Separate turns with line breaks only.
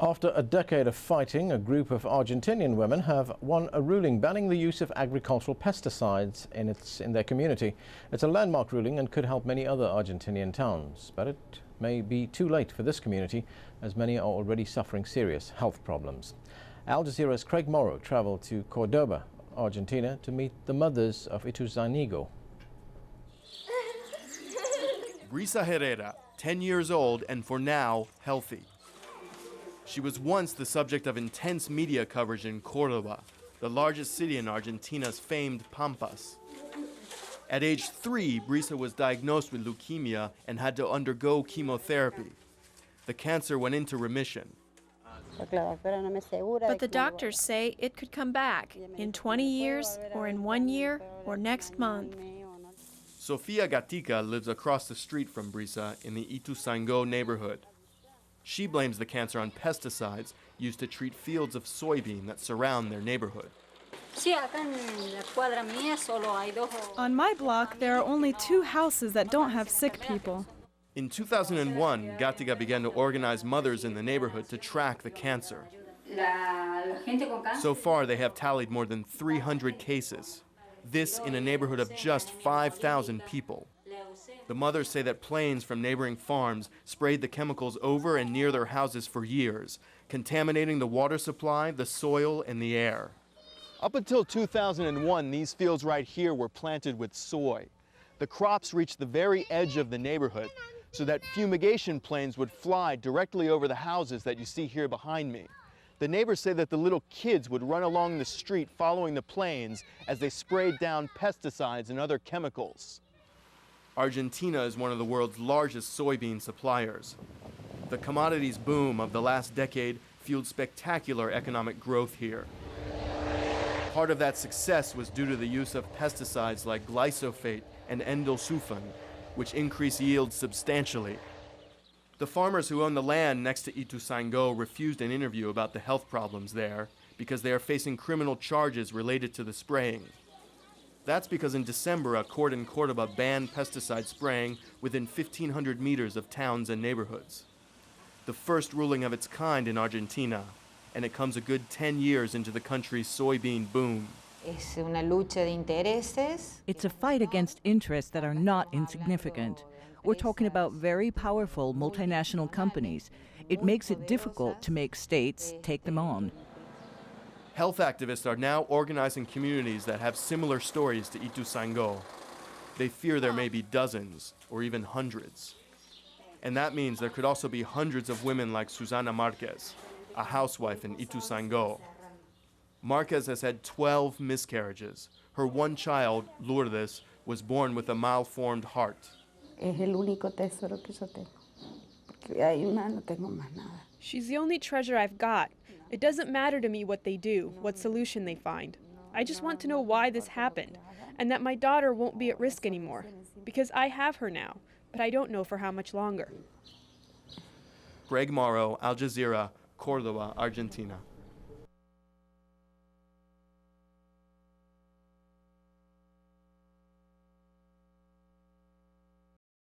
After a decade of fighting, a group of Argentinian women have won a ruling banning the use of agricultural pesticides in their community. It's a landmark ruling and could help many other Argentinian towns. But it may be too late for this community, as many are already suffering serious health problems. Al Jazeera's Craig Morrow traveled to Cordoba, Argentina, to meet the mothers of ituzaingo.
Brisa Herrera, 10 years old and for now healthy. She was once the subject of intense media coverage in Cordoba, the largest city in Argentina's famed Pampas. At age 3, Brisa was diagnosed with leukemia and had to undergo chemotherapy. The cancer went into remission.
But the doctors say it could come back in 20 years, or in 1 year, or next month.
Sofia Gatica lives across the street from Brisa in the Ituzaingo neighborhood. She blames the cancer on pesticides used to treat fields of soybean that surround their neighborhood.
On my block, there are only 2 houses that don't have sick people.
In 2001, Gatica began to organize mothers in the neighborhood to track the cancer. So far, they have tallied more than 300 cases. This in a neighborhood of just 5,000 people. The mothers say that planes from neighboring farms sprayed the chemicals over and near their houses for years, contaminating the water supply, the soil, and the air. Up until 2001, these fields right here were planted with soy. The crops reached the very edge of the neighborhood, so that fumigation planes would fly directly over the houses that you see here behind me. The neighbors say that the little kids would run along the street following the planes as they sprayed down pesticides and other chemicals. Argentina is one of the world's largest soybean suppliers. The commodities boom of the last decade fueled spectacular economic growth here. Part of that success was due to the use of pesticides like glyphosate and endosulfan, which increase yields substantially. The farmers who own the land next to Ituzaingo refused an interview about the health problems there because they are facing criminal charges related to the spraying. That's because in December, a court in Cordoba banned pesticide spraying within 1,500 meters of towns and neighborhoods. The first ruling of its kind in Argentina, and it comes a good 10 years into the country's soybean boom.
It's a fight against interests that are not insignificant. We're talking about very powerful multinational companies. It makes it difficult to make states take them on.
Health activists are now organizing communities that have similar stories to Ituzaingo. They fear there may be dozens or even hundreds. And that means there could also be hundreds of women like Susana Marquez, a housewife in Ituzaingo. Marquez has had 12 miscarriages. Her one child, Lourdes, was born with a malformed heart.
She's the only treasure I've got. It doesn't matter to me what they do, what solution they find. I just want to know why this happened, and that my daughter won't be at risk anymore, because I have her now, but I don't know for how much longer.
Craig Morrow, Al Jazeera, Cordoba, Argentina.